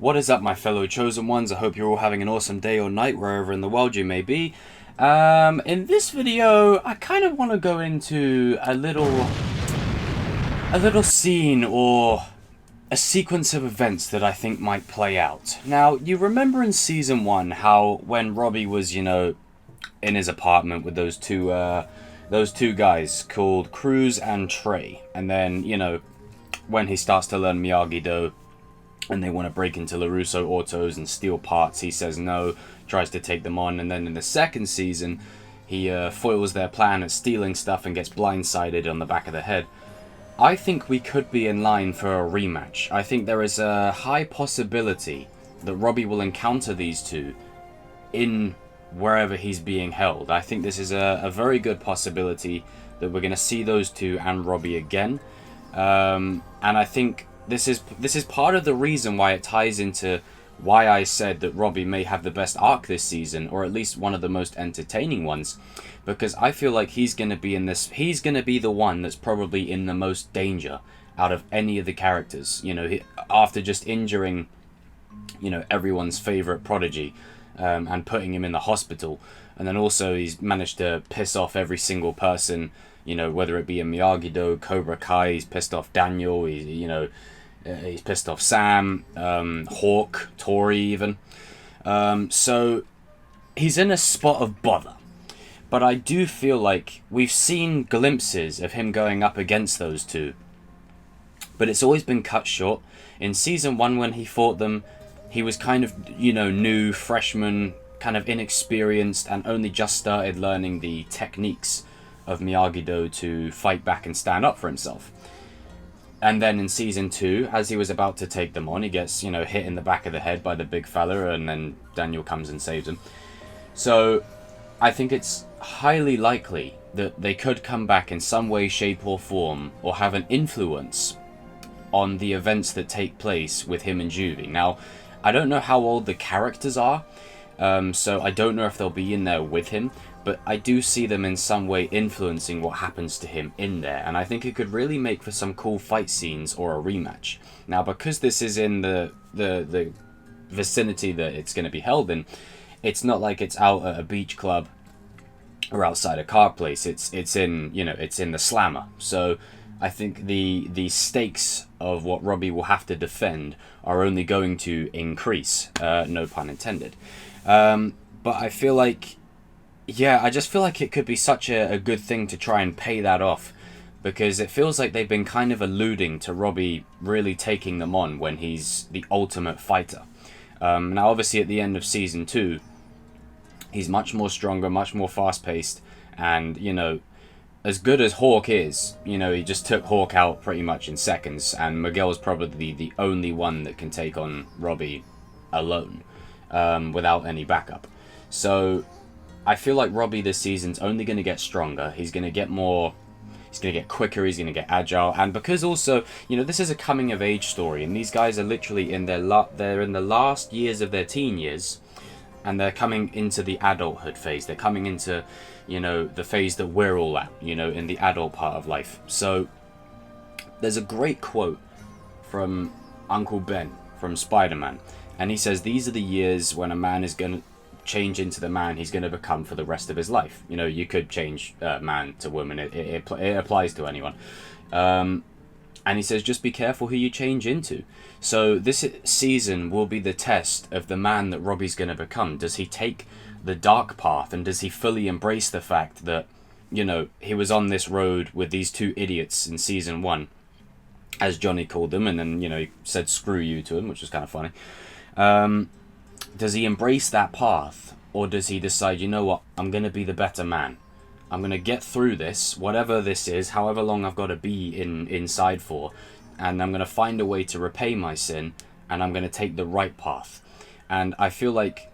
What is up, my fellow chosen ones? I hope you're all having an awesome day or night wherever in the world you may be. In this video, I kind of want to go into a little scene or a sequence of events that I think might play out. Now, you remember in season 1 how when Robby was, in his apartment with those two guys called Cruz and Trey, and then, when he starts to learn Miyagi-Do and they want to break into Larusso autos and steal parts, he says no, tries to take them on, and then in the second season he foils their plan at stealing stuff and gets blindsided on the back of the head. I think we could be in line for a rematch. I think there is a high possibility that Robby will encounter these two in wherever he's being held. I think this is a very good possibility that we're going to see those two and Robby again. And I think this is part of the reason why it ties into why I said that Robby may have the best arc this season, or at least one of the most entertaining ones, because I feel like he's going to be the one that's probably in the most danger out of any of the characters. After just injuring, everyone's favorite prodigy, and putting him in the hospital, and then also he's managed to piss off every single person, whether it be in Miyagi-Do, Cobra Kai, he's pissed off Daniel, he's pissed off Sam, Hawk, Tori even. So he's in a spot of bother. But I do feel like we've seen glimpses of him going up against those two, but it's always been cut short. In season 1 when he fought them, he was kind of, new, freshman, kind of inexperienced, and only just started learning the techniques of Miyagi-Do to fight back and stand up for himself. And then in season 2, as he was about to take them on, he gets, hit in the back of the head by the big fella, and then Daniel comes and saves him. So I think it's highly likely that they could come back in some way, shape or form, or have an influence on the events that take place with him and Juvie. Now, I don't know how old the characters are, so I don't know if they'll be in there with him, but I do see them in some way influencing what happens to him in there, and I think it could really make for some cool fight scenes or a rematch. Now, because this is in the vicinity that it's going to be held in, it's not like it's out at a beach club or outside a car place. It's in the slammer. So I think the stakes of what Robby will have to defend are only going to increase. No pun intended. But I feel like, I just feel like it could be such a good thing to try and pay that off, because it feels like they've been kind of alluding to Robby really taking them on when he's the ultimate fighter. Now, obviously, at the end of season 2, he's much more stronger, much more fast-paced, and, as good as Hawk is, he just took Hawk out pretty much in seconds, and Miguel's probably the only one that can take on Robby alone, without any backup. So I feel like Robby this season's only going to get stronger. He's going to get quicker, he's going to get agile, and because also, this is a coming-of-age story, and these guys are literally in they're in the last years of their teen years, and they're coming into the adulthood phase. They're coming into, the phase that we're all at, in the adult part of life. So there's a great quote from Uncle Ben from Spider-Man, and he says, these are the years when a man is going to change into the man he's going to become for the rest of his life. You could change man to woman. It applies to anyone. And he says, just be careful who you change into. So this season will be the test of the man that Robby's going to become. Does he take the dark path, and does he fully embrace the fact that, he was on this road with these two idiots in season 1, as Johnny called them, and then, he said screw you to him, which was kind of funny. Does he embrace that path, or does he decide, what, I'm going to be the better man? I'm going to get through this, whatever this is, however long I've got to be inside for, and I'm going to find a way to repay my sin, and I'm going to take the right path. And I feel like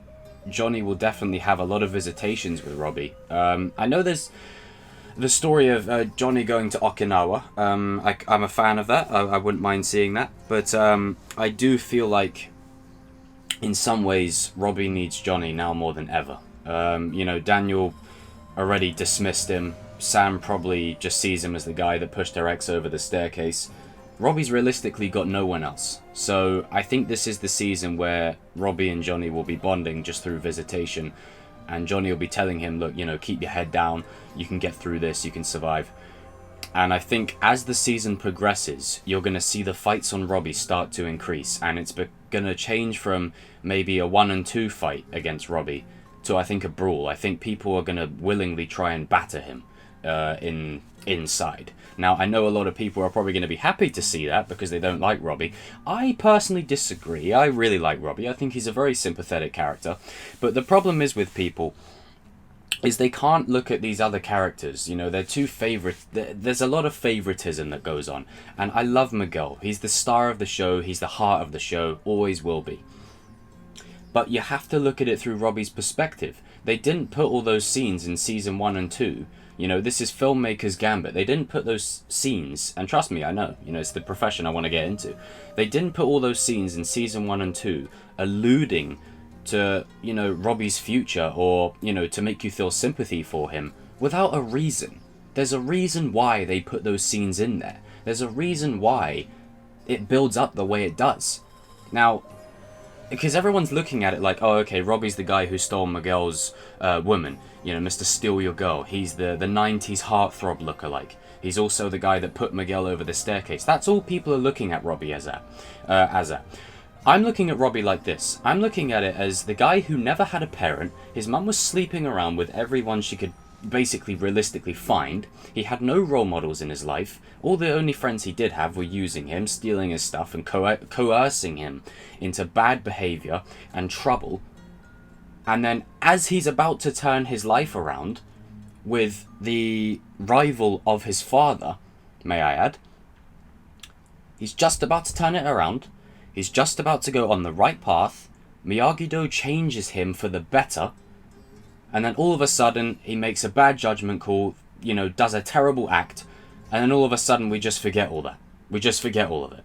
Johnny will definitely have a lot of visitations with Robby. I know there's the story of Johnny going to Okinawa. I'm a fan of that. I wouldn't mind seeing that. But I do feel like, in some ways, Robby needs Johnny now more than ever. Daniel already dismissed him. Sam probably just sees him as the guy that pushed her ex over the staircase. Robbie's realistically got no one else. So I think this is the season where Robby and Johnny will be bonding just through visitation. And Johnny will be telling him, look, you know, keep your head down. You can get through this. You can survive. And I think as the season progresses, you're going to see the fights on Robby start to increase. And it's going to change from maybe a 1 and 2 fight against Robby to, I think, a brawl. I think people are going to willingly try and batter him inside. Now, I know a lot of people are probably going to be happy to see that because they don't like Robby. I personally disagree. I really like Robby. I think he's a very sympathetic character. But the problem is with people is they can't look at these other characters. You know, they're too favorite. There's a lot of favoritism that goes on. And I love Miguel. He's the star of the show. He's the heart of the show. Always will be. But you have to look at it through Robby's perspective. They didn't put all those scenes in season 1 and 2. You know, this is filmmakers' gambit. They didn't put those scenes, and trust me, I know, you know, it's the profession I want to get into. They didn't put all those scenes in season 1 and 2 alluding to, you know, Robby's future or, you know, to make you feel sympathy for him without a reason. There's a reason why they put those scenes in there. There's a reason why it builds up the way it does. Now, because everyone's looking at it like, oh, okay, Robby's the guy who stole Miguel's woman. You know, Mr. Steal Your Girl. He's the 90s heartthrob lookalike. He's also the guy that put Miguel over the staircase. That's all people are looking at Robby as at. I'm looking at Robby like this. I'm looking at it as the guy who never had a parent. His mum was sleeping around with everyone she could basically realistically find. He had no role models in his life. All the only friends he did have were using him, stealing his stuff, and coercing him into bad behavior and trouble. And then as he's about to turn his life around with the rival of his father, may I add, he's just about to turn it around. He's just about to go on the right path. Miyagi-Do changes him for the better. And then all of a sudden, he makes a bad judgment call, you know, does a terrible act. And then all of a sudden, we just forget all that. We just forget all of it.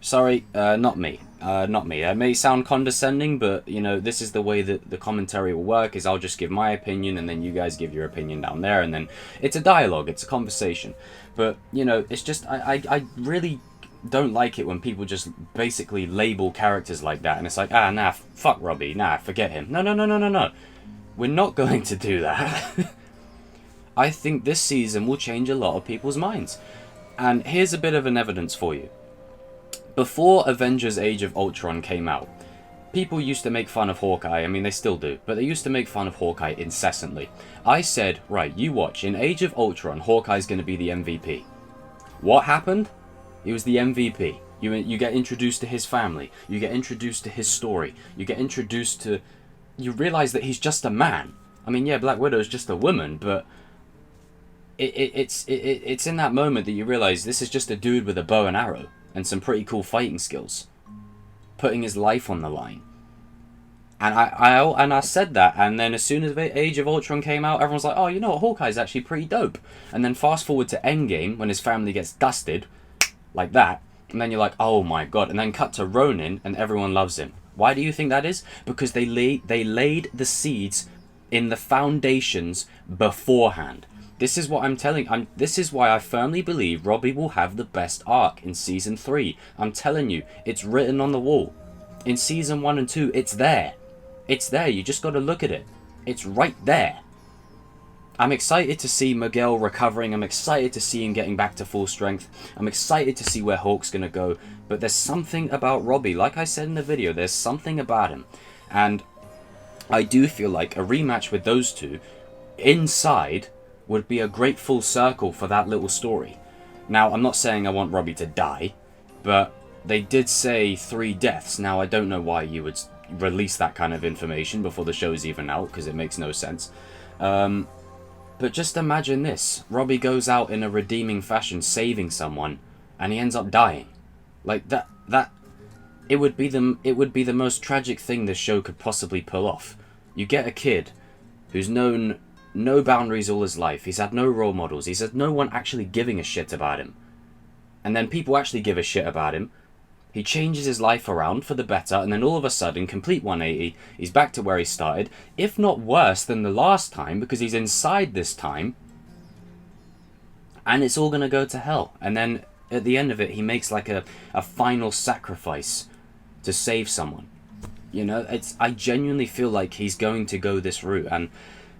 Sorry, not me. Not me. That may sound condescending, but, you know, this is the way that the commentary will work, is I'll just give my opinion, and then you guys give your opinion down there, and then it's a dialogue, it's a conversation. But, you know, it's just, I really don't like it when people just basically label characters like that, and it's like, nah, fuck Robby, nah, forget him. No. We're not going to do that. I think this season will change a lot of people's minds. And here's a bit of an evidence for you. Before Avengers Age of Ultron came out, people used to make fun of Hawkeye. I mean, they still do, but they used to make fun of Hawkeye incessantly. I said, right, you watch, in Age of Ultron, Hawkeye's going to be the MVP. What happened? He was the MVP. You get introduced to his family. You get introduced to his story. You get introduced to... You realise that he's just a man. I mean, yeah, Black Widow's just a woman, but it's in that moment that you realise this is just a dude with a bow and arrow and some pretty cool fighting skills, putting his life on the line. And I said that, and then as soon as Age of Ultron came out, everyone's like, oh, you know what, Hawkeye's actually pretty dope. And then fast forward to Endgame, when his family gets dusted, like that, and then you're like, oh my god, and then cut to Ronin, and everyone loves him. Why do you think that is? Because they laid the seeds in the foundations beforehand. This is what I'm telling. This is why I firmly believe Robby will have the best arc in Season 3. I'm telling you, it's written on the wall. In Season 1 and 2, it's there. It's there, you just got to look at it. It's right there. I'm excited to see Miguel recovering. I'm excited to see him getting back to full strength. I'm excited to see where Hulk's going to go. But there's something about Robby. Like I said in the video, there's something about him. And I do feel like a rematch with those two inside would be a great full circle for that little story. Now, I'm not saying I want Robby to die, but they did say 3 deaths. Now, I don't know why you would release that kind of information before the show's even out, because it makes no sense. But just imagine this. Robby goes out in a redeeming fashion, saving someone, and he ends up dying. Like, it would be the most tragic thing this show could possibly pull off. You get a kid who's known no boundaries all his life. He's had no role models. He's had no one actually giving a shit about him. And then people actually give a shit about him. He changes his life around for the better, and then all of a sudden, complete 180, he's back to where he started, if not worse than the last time, because he's inside this time, and it's all going to go to hell. And then at the end of it, he makes like a final sacrifice to save someone. You know, I genuinely feel like he's going to go this route. And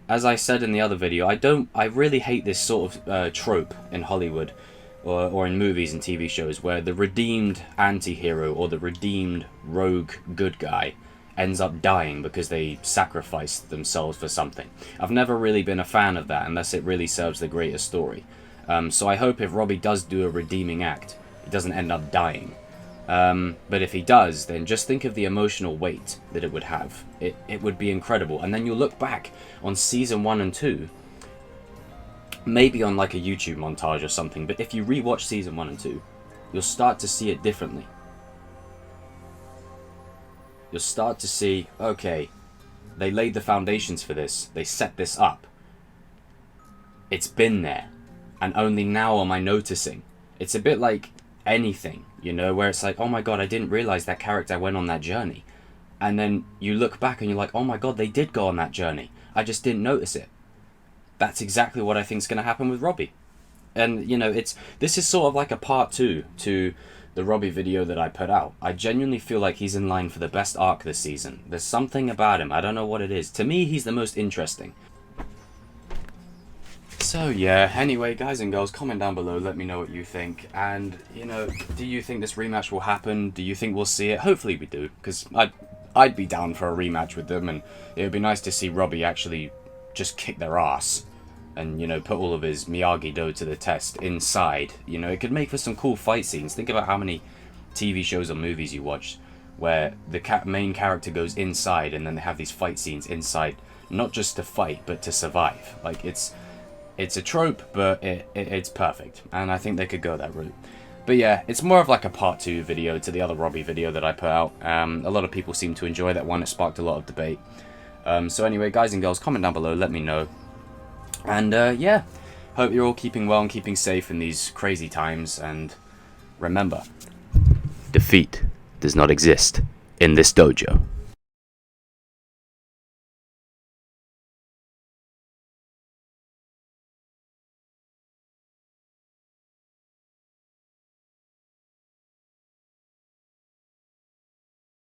as I said in the other video, I really hate this sort of trope in Hollywood or in movies and TV shows where the redeemed anti-hero or the redeemed rogue good guy ends up dying because they sacrificed themselves for something. I've never really been a fan of that unless it really serves the greater story. So I hope if Robby does do a redeeming act, he doesn't end up dying. But if he does, then just think of the emotional weight that it would have. It would be incredible. And then you'll look back on season 1 and 2, maybe on like a YouTube montage or something, but if you rewatch season 1 and 2, you'll start to see it differently. You'll start to see, okay, they laid the foundations for this, they set this up. It's been there, and only now am I noticing. It's a bit like anything, you know, where it's like, oh my god, I didn't realize that character went on that journey. And then you look back and you're like, oh my god, they did go on that journey. I just didn't notice it. That's exactly what I think is going to happen with Robby. And, you know, this is sort of like a part 2 to the Robby video that I put out. I genuinely feel like he's in line for the best arc this season. There's something about him, I don't know what it is. To me, he's the most interesting. So yeah, anyway, guys and girls, comment down below, let me know what you think. And, you know, do you think this rematch will happen? Do you think we'll see it? Hopefully we do, because I'd be down for a rematch with them, and it would be nice to see Robby actually just kick their ass and, you know, put all of his Miyagi-Do to the test inside. You know, it could make for some cool fight scenes. Think about how many TV shows or movies you watch where the main character goes inside and then they have these fight scenes inside, not just to fight, but to survive. Like, it's a trope, but it's perfect, and I think they could go that route. But yeah, it's more of like a part 2 video to the other Robby video that I put out. A lot of people seem to enjoy that one. It sparked a lot of debate. So anyway, guys and girls, comment down below, let me know. And yeah, hope you're all keeping well and keeping safe in these crazy times. And remember, defeat does not exist in this dojo.